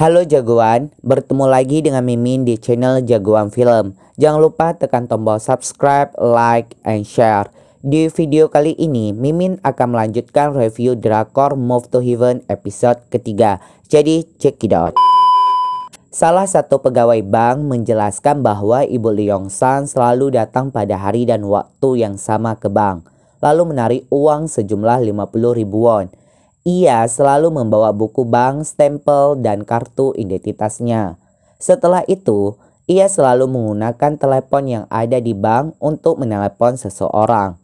Halo jagoan, bertemu lagi dengan Mimin di channel Jagoan Film. Jangan lupa tekan tombol subscribe, like, and share. Di video kali ini, Mimin akan melanjutkan review drakor Move to Heaven episode ketiga. Jadi, check it out. Salah satu pegawai bank menjelaskan bahwa Ibu Leong-san selalu datang pada hari dan waktu yang sama ke bank, lalu menarik uang sejumlah 50.000 won. Ia selalu membawa buku bank, stempel, dan kartu identitasnya. Setelah itu, ia selalu menggunakan telepon yang ada di bank untuk menelepon seseorang.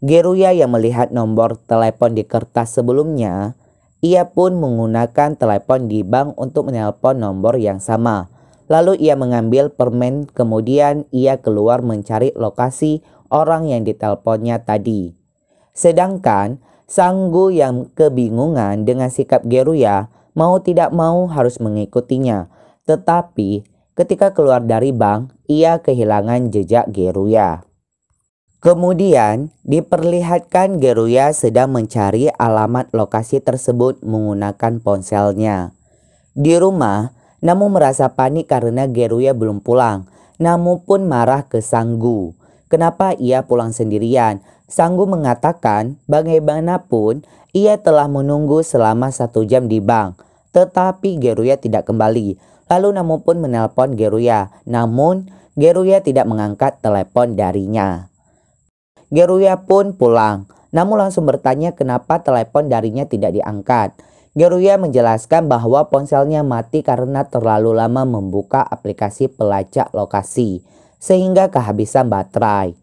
Geruya yang melihat nomor telepon di kertas sebelumnya, ia pun menggunakan telepon di bank untuk menelpon nomor yang sama. Lalu ia mengambil permen, kemudian ia keluar mencari lokasi orang yang diteleponnya tadi. Sedangkan Sang-gu yang kebingungan dengan sikap Geruya mau tidak mau harus mengikutinya. Tetapi ketika keluar dari bank, ia kehilangan jejak Geruya. Kemudian diperlihatkan Geruya sedang mencari alamat lokasi tersebut menggunakan ponselnya. Di rumah, Namu merasa panik karena Geruya belum pulang. Namu pun marah ke Sang-gu. Kenapa ia pulang sendirian? Sang-gu mengatakan bagaimanapun ia telah menunggu selama 1 jam di bank. Tetapi Geruya tidak kembali. Lalu Namu pun menelpon Geruya. Namun Geruya tidak mengangkat telepon darinya. Geruya pun pulang. Namu langsung bertanya kenapa telepon darinya tidak diangkat. Geruya menjelaskan bahwa ponselnya mati karena terlalu lama membuka aplikasi pelacak lokasi, sehingga kehabisan baterai.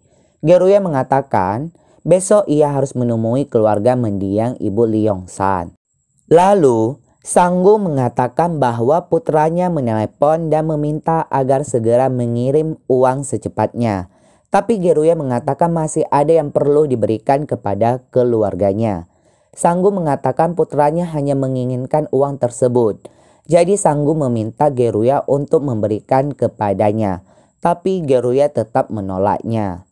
Geruya mengatakan besok ia harus menemui keluarga mendiang Ibu Leong-san. Lalu Sang-gu mengatakan bahwa putranya menelepon dan meminta agar segera mengirim uang secepatnya. Tapi Geruya mengatakan masih ada yang perlu diberikan kepada keluarganya. Sang-gu mengatakan putranya hanya menginginkan uang tersebut. Jadi Sang-gu meminta Geruya untuk memberikan kepadanya. Tapi Geruya tetap menolaknya.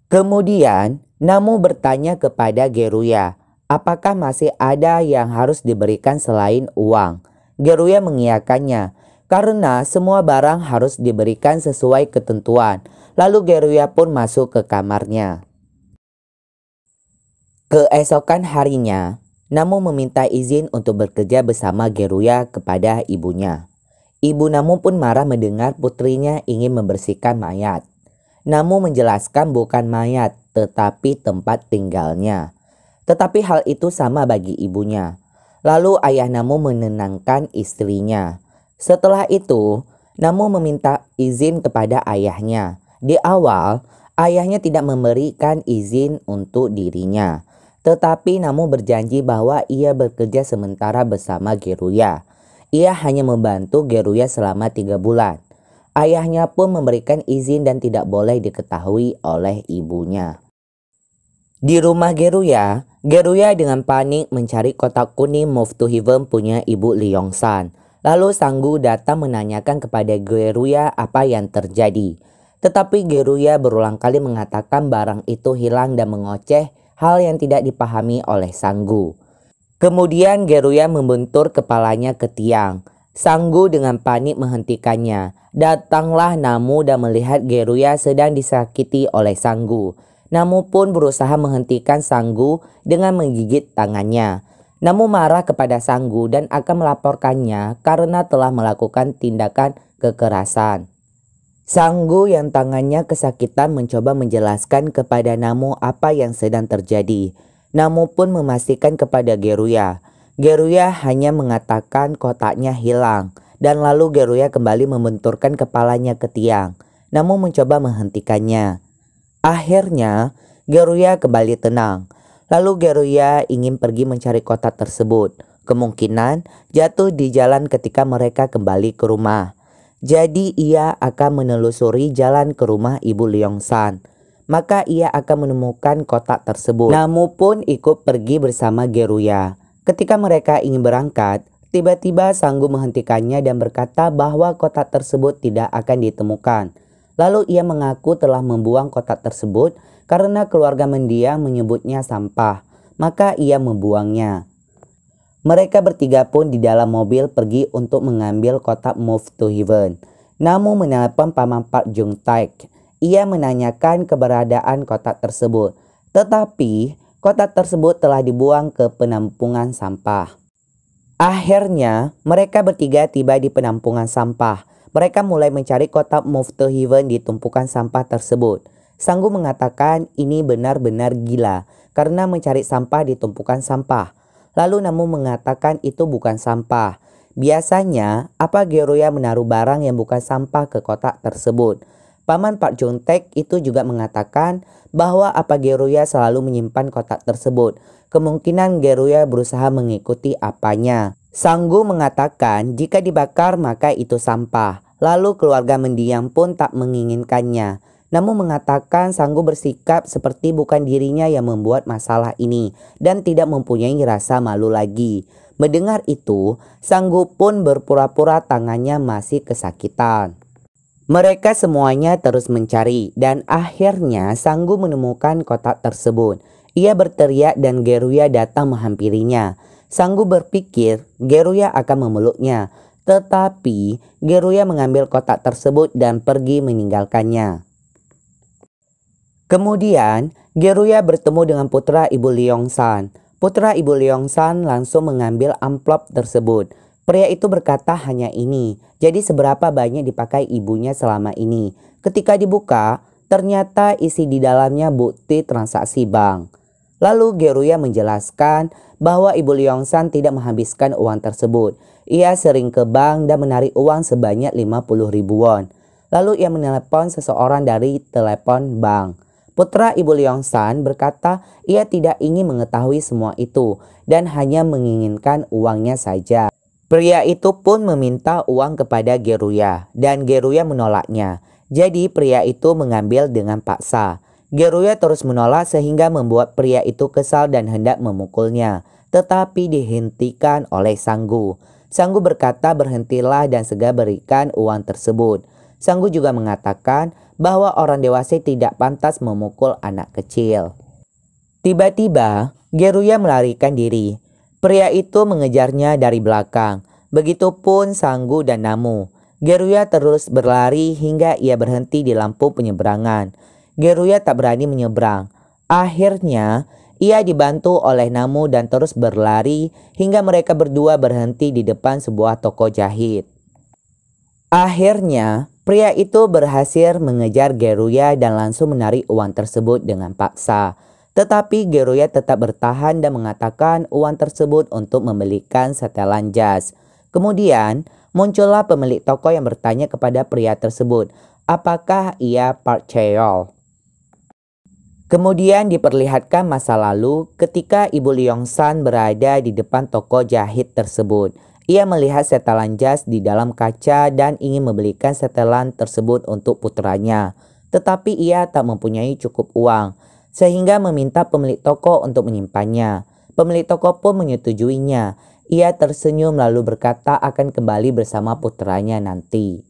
Kemudian Namu bertanya kepada Geruya, apakah masih ada yang harus diberikan selain uang? Geruya mengiyakannya, karena semua barang harus diberikan sesuai ketentuan. Lalu Geruya pun masuk ke kamarnya. Keesokan harinya, Namu meminta izin untuk bekerja bersama Geruya kepada ibunya. Ibu Namu pun marah mendengar putrinya ingin membersihkan mayat. Namu menjelaskan bukan mayat, tetapi tempat tinggalnya. Tetapi hal itu sama bagi ibunya. Lalu ayah Namu menenangkan istrinya. Setelah itu, Namu meminta izin kepada ayahnya. Di awal, ayahnya tidak memberikan izin untuk dirinya. Tetapi Namu berjanji bahwa ia bekerja sementara bersama Geruya. Ia hanya membantu Geruya selama 3 bulan. Ayahnya pun memberikan izin dan tidak boleh diketahui oleh ibunya. Di rumah Geruya, Geruya dengan panik mencari kotak kuning Move to Heaven punya Ibu Leong-san. Lalu Sang-gu datang menanyakan kepada Geruya apa yang terjadi. Tetapi Geruya berulang kali mengatakan barang itu hilang dan mengoceh hal yang tidak dipahami oleh Sang-gu. Kemudian Geruya membentur kepalanya ke tiang. Sang-gu dengan panik menghentikannya. Datanglah Namu dan melihat Geruya sedang disakiti oleh Sang-gu. Namu pun berusaha menghentikan Sang-gu dengan menggigit tangannya. Namu marah kepada Sang-gu dan akan melaporkannya karena telah melakukan tindakan kekerasan. Sang-gu yang tangannya kesakitan mencoba menjelaskan kepada Namu apa yang sedang terjadi. Namu pun memastikan kepada Geruya. Geruya hanya mengatakan kotaknya hilang. Dan lalu Geruya kembali membenturkan kepalanya ke tiang. Namu mencoba menghentikannya. Akhirnya Geruya kembali tenang. Lalu Geruya ingin pergi mencari kotak tersebut. Kemungkinan jatuh di jalan ketika mereka kembali ke rumah. Jadi ia akan menelusuri jalan ke rumah Ibu Leong-san. Maka ia akan menemukan kotak tersebut. Namu pun ikut pergi bersama Geruya. Ketika mereka ingin berangkat, tiba-tiba Sang-gu menghentikannya dan berkata bahwa kotak tersebut tidak akan ditemukan. Lalu ia mengaku telah membuang kotak tersebut karena keluarga mendiang menyebutnya sampah. Maka ia membuangnya. Mereka bertiga pun di dalam mobil pergi untuk mengambil kotak Move to Heaven. Namun menelpon Paman Park Jung Taek. Ia menanyakan keberadaan kotak tersebut. Tetapi kotak tersebut telah dibuang ke penampungan sampah. Akhirnya mereka bertiga tiba di penampungan sampah. Mereka mulai mencari kotak Move to Heaven di tumpukan sampah tersebut. Sanggu mengatakan ini benar-benar gila karena mencari sampah di tumpukan sampah. Lalu Namu mengatakan itu bukan sampah. Biasanya apa Geruya menaruh barang yang bukan sampah ke kotak tersebut. Paman Park Jung Taek itu juga mengatakan bahwa apa Geruya selalu menyimpan kotak tersebut. Kemungkinan Geruya berusaha mengikuti apanya. Sanggu mengatakan jika dibakar maka itu sampah. Lalu keluarga mendiang pun tak menginginkannya. Namun mengatakan Sanggu bersikap seperti bukan dirinya yang membuat masalah ini dan tidak mempunyai rasa malu lagi. Mendengar itu, Sanggu pun berpura-pura tangannya masih kesakitan. Mereka semuanya terus mencari dan akhirnya Sanggu menemukan kotak tersebut. Ia berteriak dan Geruya datang menghampirinya. Sanggu berpikir Geruya akan memeluknya, tetapi Geruya mengambil kotak tersebut dan pergi meninggalkannya. Kemudian Geruya bertemu dengan putra Ibu Leongsan. Putra Ibu Leongsan langsung mengambil amplop tersebut. Pria itu berkata hanya ini. Jadi seberapa banyak dipakai ibunya selama ini. Ketika dibuka, ternyata isi di dalamnya bukti transaksi bank. Lalu Geruya menjelaskan bahwa Ibu Leongsan tidak menghabiskan uang tersebut. Ia sering ke bank dan menarik uang sebanyak 50.000 won. Lalu ia menelepon seseorang dari telepon bank. Putra Ibu Leongsan berkata ia tidak ingin mengetahui semua itu dan hanya menginginkan uangnya saja. Pria itu pun meminta uang kepada Geruya dan Geruya menolaknya. Jadi pria itu mengambil dengan paksa. Geruya terus menolak sehingga membuat pria itu kesal dan hendak memukulnya. Tetapi dihentikan oleh Sanggu. Sanggu berkata berhentilah dan segera berikan uang tersebut. Sanggu juga mengatakan bahwa orang dewasa tidak pantas memukul anak kecil. Tiba-tiba Geruya melarikan diri. Pria itu mengejarnya dari belakang. Begitupun Sanggu dan Namu. Geruya terus berlari hingga ia berhenti di lampu penyeberangan. Geruya tak berani menyeberang. Akhirnya ia dibantu oleh Namu dan terus berlari hingga mereka berdua berhenti di depan sebuah toko jahit. Akhirnya pria itu berhasil mengejar Geruya dan langsung menarik uang tersebut dengan paksa. Tetapi Geruya tetap bertahan dan mengatakan uang tersebut untuk membelikan setelan jas. Kemudian muncullah pemilik toko yang bertanya kepada pria tersebut, apakah ia Park Chae-yeol. Kemudian diperlihatkan masa lalu ketika Ibu Leongsan berada di depan toko jahit tersebut. Ia melihat setelan jas di dalam kaca dan ingin membelikan setelan tersebut untuk putranya. Tetapi ia tak mempunyai cukup uang, sehingga meminta pemilik toko untuk menyimpannya. Pemilik toko pun menyetujuinya. Ia tersenyum lalu berkata akan kembali bersama putranya nanti.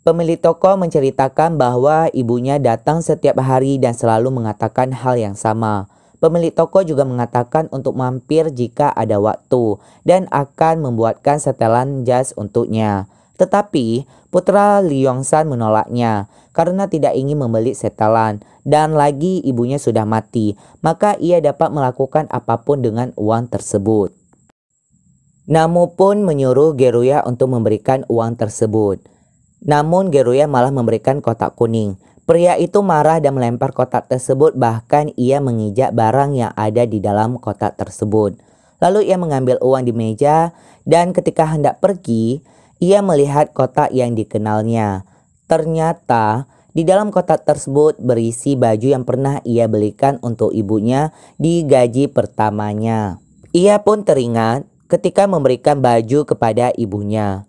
Pemilik toko menceritakan bahwa ibunya datang setiap hari dan selalu mengatakan hal yang sama. Pemilik toko juga mengatakan untuk mampir jika ada waktu dan akan membuatkan setelan jas untuknya. Tetapi putra Leongsan menolaknya karena tidak ingin membeli setelan dan lagi ibunya sudah mati, maka ia dapat melakukan apapun dengan uang tersebut. Namu pun menyuruh Geruya untuk memberikan uang tersebut. Namun Geruya malah memberikan kotak kuning. Pria itu marah dan melempar kotak tersebut, bahkan ia menginjak barang yang ada di dalam kotak tersebut. Lalu ia mengambil uang di meja dan ketika hendak pergi, ia melihat kotak yang dikenalnya. Ternyata di dalam kotak tersebut berisi baju yang pernah ia belikan untuk ibunya di gaji pertamanya. Ia pun teringat ketika memberikan baju kepada ibunya.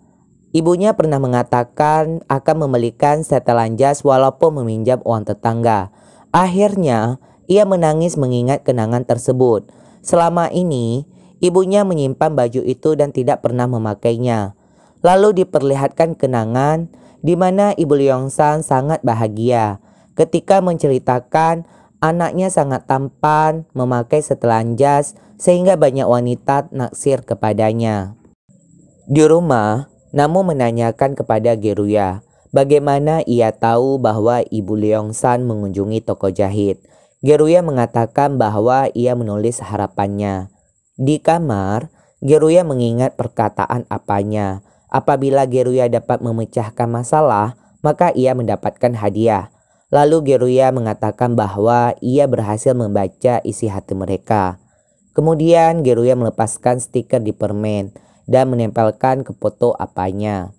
Ibunya pernah mengatakan akan membelikan setelan jas walaupun meminjam uang tetangga. Akhirnya, ia menangis mengingat kenangan tersebut. Selama ini, ibunya menyimpan baju itu dan tidak pernah memakainya. Lalu diperlihatkan kenangan di mana Ibu Leongsan sangat bahagia ketika menceritakan Anaknya sangat tampan, memakai setelan jas, sehingga banyak wanita naksir kepadanya. Di rumah, Namu menanyakan kepada Geruya bagaimana ia tahu bahwa Ibu Leongsan mengunjungi toko jahit. Geruya mengatakan bahwa ia menulis harapannya. Di kamar, Geruya mengingat perkataan apanya. Apabila Geruya dapat memecahkan masalah, maka ia mendapatkan hadiah. Lalu Geruya mengatakan bahwa ia berhasil membaca isi hati mereka. Kemudian Geruya melepaskan stiker di permen dan menempelkan ke foto apanya.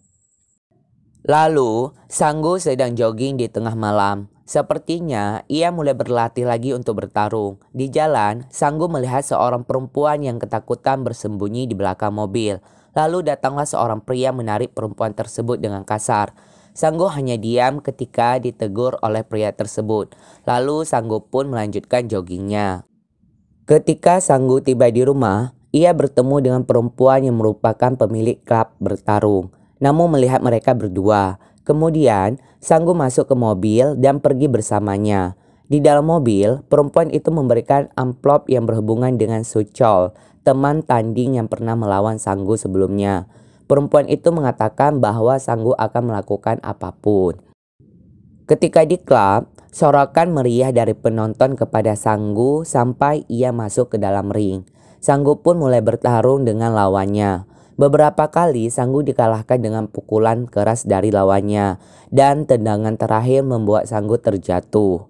Lalu, Sanggu sedang jogging di tengah malam. Sepertinya ia mulai berlatih lagi untuk bertarung. Di jalan, Sanggu melihat seorang perempuan yang ketakutan bersembunyi di belakang mobil. Lalu datanglah seorang pria menarik perempuan tersebut dengan kasar. Sanggu hanya diam ketika ditegur oleh pria tersebut. Lalu Sanggu pun melanjutkan joggingnya. Ketika Sanggu tiba di rumah, ia bertemu dengan perempuan yang merupakan pemilik klub bertarung. Namun melihat mereka berdua. Kemudian Sanggu masuk ke mobil dan pergi bersamanya. Di dalam mobil, perempuan itu memberikan amplop yang berhubungan dengan Suchol, teman tanding yang pernah melawan Sanggu sebelumnya. Perempuan itu mengatakan bahwa Sanggu akan melakukan apapun. Ketika di klub, sorakan meriah dari penonton kepada Sanggu sampai ia masuk ke dalam ring. Sanggu pun mulai bertarung dengan lawannya. Beberapa kali Sanggu dikalahkan dengan pukulan keras dari lawannya dan tendangan terakhir membuat Sanggu terjatuh.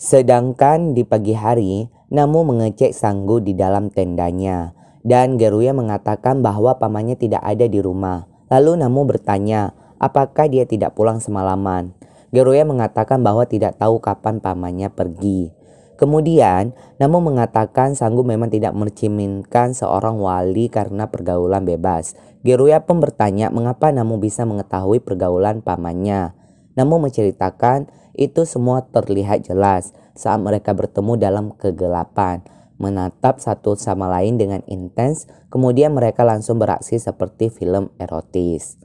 Sedangkan di pagi hari, Namu mengecek Sanggu di dalam tendanya dan Geruya mengatakan bahwa pamannya tidak ada di rumah. Lalu Namu bertanya apakah dia tidak pulang semalaman. Geruya mengatakan bahwa tidak tahu kapan pamannya pergi. Kemudian, Namu mengatakan Sanggu memang tidak mencerminkan seorang wali karena pergaulan bebas. Geruya pun bertanya mengapa Namu bisa mengetahui pergaulan pamannya. Namu menceritakan itu semua terlihat jelas saat mereka bertemu dalam kegelapan, menatap satu sama lain dengan intens, kemudian mereka langsung beraksi seperti film erotis.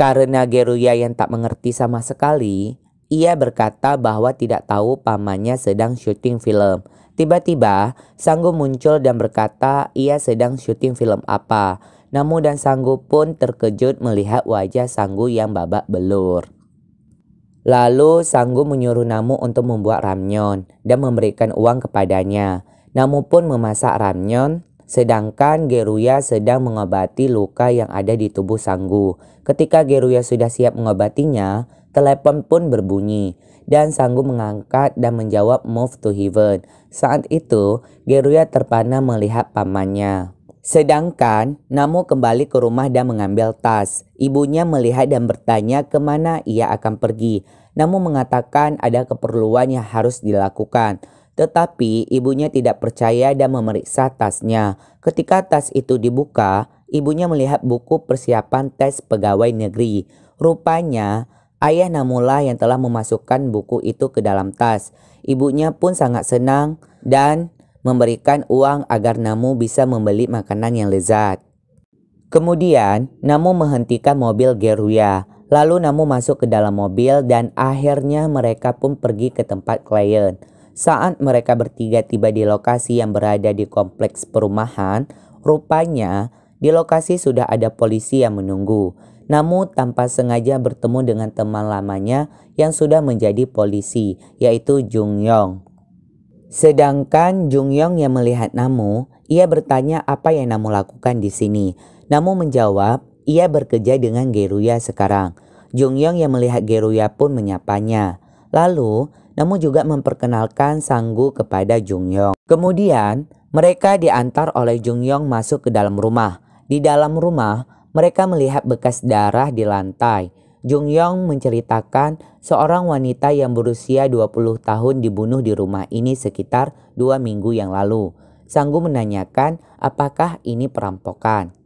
Karena Geruya yang tak mengerti sama sekali, ia berkata bahwa tidak tahu pamannya sedang syuting film. Tiba-tiba, Sanggu muncul dan berkata ia sedang syuting film apa. Namu dan Sanggu pun terkejut melihat wajah Sanggu yang babak belur. Lalu Sanggu menyuruh Namu untuk membuat ramyeon dan memberikan uang kepadanya. Namu pun memasak ramyeon, sedangkan Geruya sedang mengobati luka yang ada di tubuh Sanggu. Ketika Geruya sudah siap mengobatinya, telepon pun berbunyi dan Sanggu mengangkat dan menjawab move to heaven. Saat itu Geruya terpana melihat pamannya. Sedangkan Namu kembali ke rumah dan mengambil tas. Ibunya melihat dan bertanya kemana ia akan pergi. Namu mengatakan ada keperluan yang harus dilakukan. Tetapi ibunya tidak percaya dan memeriksa tasnya. Ketika tas itu dibuka, ibunya melihat buku persiapan tes pegawai negeri. Rupanya ayah Namula yang telah memasukkan buku itu ke dalam tas. Ibunya pun sangat senang dan memberikan uang agar Namu bisa membeli makanan yang lezat. Kemudian Namu menghentikan mobil Geruya. Lalu Namu masuk ke dalam mobil dan akhirnya mereka pun pergi ke tempat klien. Saat mereka bertiga tiba di lokasi yang berada di kompleks perumahan, rupanya di lokasi sudah ada polisi yang menunggu. Namu tanpa sengaja bertemu dengan teman lamanya yang sudah menjadi polisi, yaitu Jung Yong. Sedangkan Jung Yong yang melihat Namu, ia bertanya apa yang Namu lakukan di sini. Namu menjawab, ia bekerja dengan Geruya sekarang. Jung Yong yang melihat Geruya pun menyapanya. Lalu, Namu juga memperkenalkan Sanggu kepada Jung Yong. Kemudian, mereka diantar oleh Jung Yong masuk ke dalam rumah. Di dalam rumah, mereka melihat bekas darah di lantai. Jung Yong menceritakan seorang wanita yang berusia 20 tahun dibunuh di rumah ini sekitar 2 minggu yang lalu. Sanggu menanyakan apakah ini perampokan.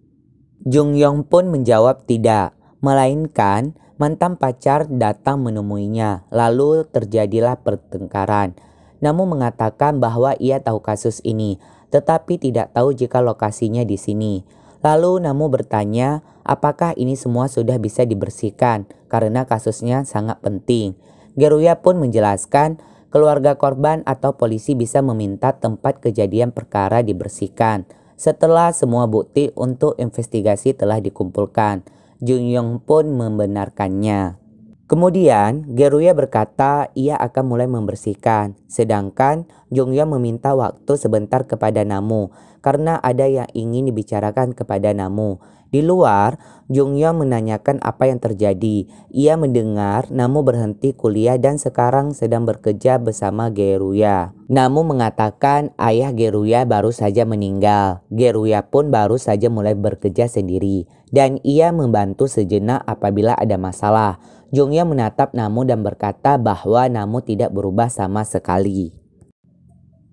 Jung Yong pun menjawab tidak, melainkan mantan pacar datang menemuinya, lalu terjadilah pertengkaran. Namu mengatakan bahwa ia tahu kasus ini, tetapi tidak tahu jika lokasinya di sini. Lalu Namu bertanya apakah ini semua sudah bisa dibersihkan karena kasusnya sangat penting. Geruya pun menjelaskan keluarga korban atau polisi bisa meminta tempat kejadian perkara dibersihkan. Setelah semua bukti untuk investigasi telah dikumpulkan, Jung Yong pun membenarkannya. Kemudian, Geruya berkata ia akan mulai membersihkan, sedangkan Jung Yong meminta waktu sebentar kepada Namu karena ada yang ingin dibicarakan kepada Namu. Di luar, Jung Yong menanyakan apa yang terjadi. Ia mendengar Namu berhenti kuliah dan sekarang sedang bekerja bersama Geruya. Namu mengatakan ayah Geruya baru saja meninggal. Geruya pun baru saja mulai bekerja sendiri dan ia membantu sejenak apabila ada masalah. Jung Yong menatap Namu dan berkata bahwa Namu tidak berubah sama sekali.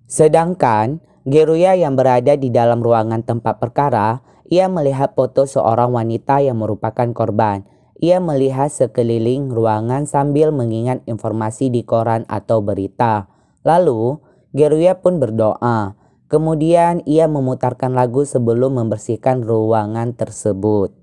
Sedangkan Geruya yang berada di dalam ruangan tempat perkara, ia melihat foto seorang wanita yang merupakan korban. Ia melihat sekeliling ruangan sambil mengingat informasi di koran atau berita. Lalu, Geruya pun berdoa. Kemudian ia memutarkan lagu sebelum membersihkan ruangan tersebut.